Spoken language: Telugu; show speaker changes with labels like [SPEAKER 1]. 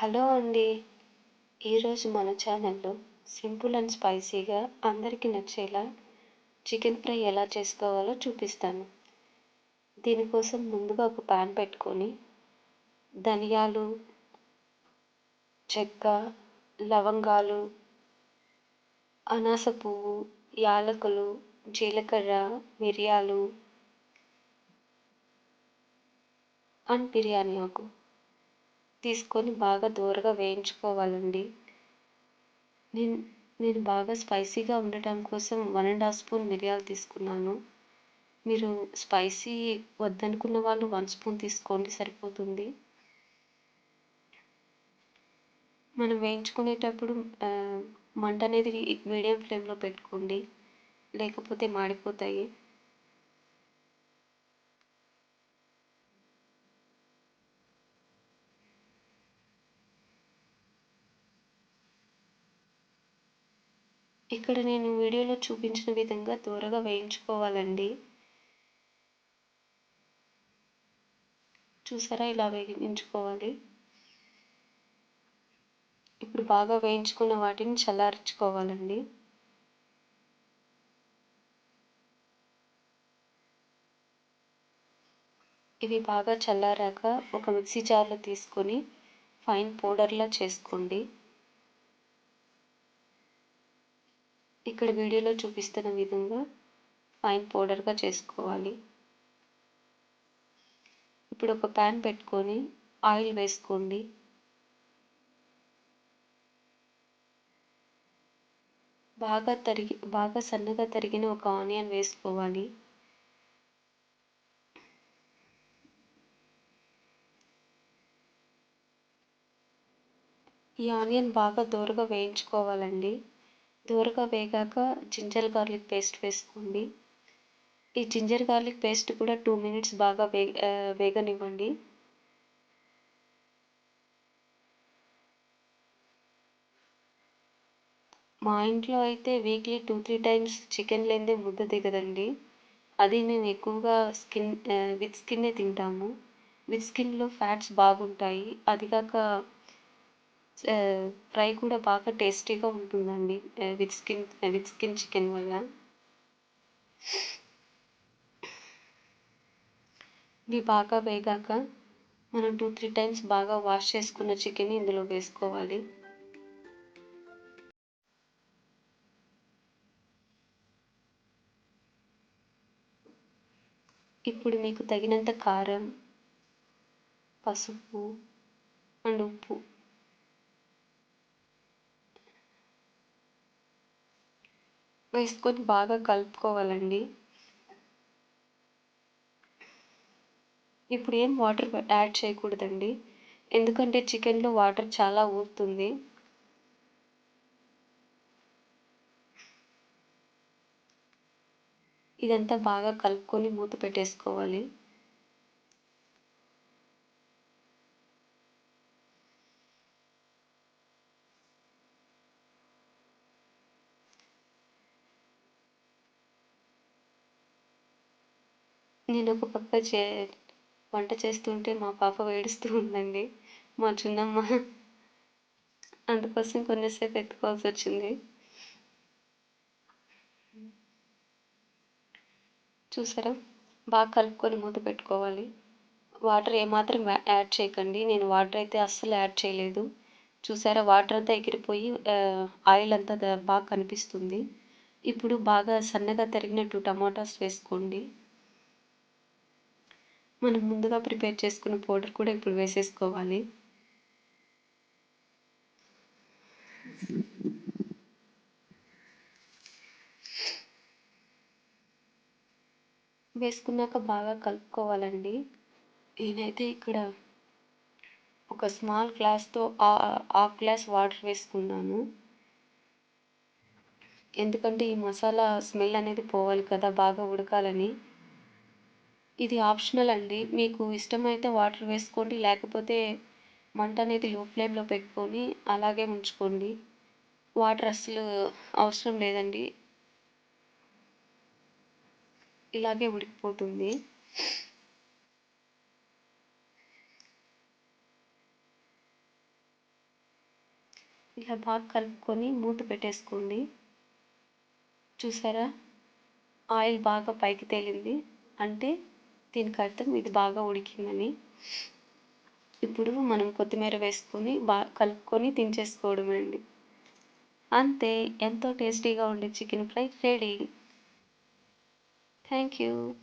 [SPEAKER 1] హలో అండి. ఈరోజు మన ఛానల్‌లో సింపుల్ అండ్ స్పైసీగా అందరికీ నచ్చేలా చికెన్ ఫ్రై ఎలా చేసుకోవాలో చూపిస్తాను. దీనికోసం ముందుగా ఒక పాన్ పెట్టుకొని ధనియాలు, చెక్క, లవంగాలు, అనాస పువ్వు, యాలకులు, జీలకర్ర, మిరియాలు అండ్ బిర్యానీ ఆకు తీసుకొని బాగా దోరగా వేయించుకోవాలండి. నేను నేను బాగా స్పైసీగా ఉండటం కోసం 1 ½ స్పూన్ మిరియాలు తీసుకున్నాను. మీరు స్పైసీ వద్దనుకున్న వాళ్ళు 1 స్పూన్ తీసుకోండి సరిపోతుంది. మనం వేయించుకునేటప్పుడు మంట అనేది మీడియం ఫ్లేమ్‌లో పెట్టుకోండి. లేకపోతే మాడిపోతాయి. ఇక్కడ నేను వీడియోలో చూపించిన విధంగా దోరగా వేయించుకోవాలండి. చూసారా ఇలా వేయించుకోవాలి. ఇప్పుడు బాగా వేయించుకున్న వాటిని చల్లార్చుకోవాలండి. ఇవి బాగా చల్లారాక ఒక మిక్సీ జార్‌లో తీసుకొని ఫైన్ పౌడర్‌లా చేసుకోండి. ఇక్కడ వీడియోలో చూపిస్తున్న విధంగా ఫైన్ పౌడర్‌గా చేసుకోవాలి. ఇప్పుడు ఒక పాన్ పెట్టుకొని ఆయిల్ వేసుకోండి. బాగా సన్నగా తరిగిన ఒక ఆనియన్ వేసుకోవాలి. ఈ ఆనియన్ బాగా దోరగా వేయించుకోవాలండి. దోరగా వేగాక జింజర్ గార్లిక్ పేస్ట్ వేసుకోండి. ఈ జింజర్ గార్లిక్ పేస్ట్ కూడా 2 మినిట్స్ బాగా వేగనివ్వండి. మా ఇంట్లో అయితే వీక్లీ 2-3 టైమ్స్ చికెన్ లేనిదే ముద్ద దిగదండి. అది మేము ఎక్కువగా విత్ స్కిన్నే తింటాము. విత్ స్కిన్‌లో ఫ్యాట్స్ బాగుంటాయి. అది కాక ఫ్రై కూడా బాగా టేస్టీగా ఉంటుందండి. విత్ స్కిన్ చికెన్ వల్ల. ఇవి బాగా వేగాక మనం 2-3 టైమ్స్ బాగా వాష్ చేసుకున్న చికెన్‌ని ఇందులో వేసుకోవాలి. ఇప్పుడు మీకు తగినంత కారం, పసుపు అండ్ ఉప్పు వేసుకొని బాగా కలుపుకోవాలండి. ఇప్పుడు ఏం వాటర్ యాడ్ చేయకూడదండి. ఎందుకంటే చికెన్‌లో వాటర్ చాలా ఊరుతుంది. ఇదంతా బాగా కలుపుకొని మూత పెట్టేసుకోవాలి. నేను ఒక పక్క వంట చేస్తుంటే మా పాప ఏడుస్తూ ఉందండి. మా చిన్నమ్మ. అందుకోసం కొంచెంసేపు ఎత్తుకోవాల్సొచ్చింది. చూసారా? బాగా కలుపుకొని మూత పెట్టుకోవాలి. వాటర్ ఏమాత్రం యాడ్ చేయకండి. నేను వాటర్ అయితే అస్సలు యాడ్ చేయలేదు. చూసారా వాటర్ అంతా ఎగిరిపోయి ఆయిల్ అంతా బాగా కనిపిస్తుంది. ఇప్పుడు బాగా సన్నగా తరిగిన 2 టమాటాస్ వేసుకోండి. మనం ముందుగా ప్రిపేర్ చేసుకున్న పౌడర్ కూడా ఇప్పుడు వేసేసుకోవాలి. వేసుకున్నాక బాగా కలుపుకోవాలండి. నేనైతే ఇక్కడ ఒక స్మాల్ గ్లాస్‌తో హాఫ్ గ్లాస్ వాటర్ వేసుకున్నాను. ఎందుకంటే ఈ మసాలా స్మెల్ అనేది పోవాలి కదా! బాగా ఉడకాలని. ఇది ఆప్షనల్ అండి. మీకు ఇష్టమైతే వాటర్ వేసుకోండి. లేకపోతే మంట అనేది లో ఫ్లేమ్‌లో పెట్టుకొని అలాగే ఉంచుకోండి. వాటర్ అస్సలు అవసరం లేదండి. ఇలాగే ఉడికిపోతుంది. ఇలా బాగా కలుపుకొని మూత పెట్టేసుకోండి. చూసారా? ఆయిల్ బాగా పైకి తేలింది. అంటే దీనికి అర్థం ఇది బాగా ఉడికిందని. ఇప్పుడు మనం కొత్తిమీర వేసుకొని కలుపుకొని దించేసుకోవడమే అండి. అంతే, ఎంతో టేస్టీగా ఉండే chicken fry ready. Thank you.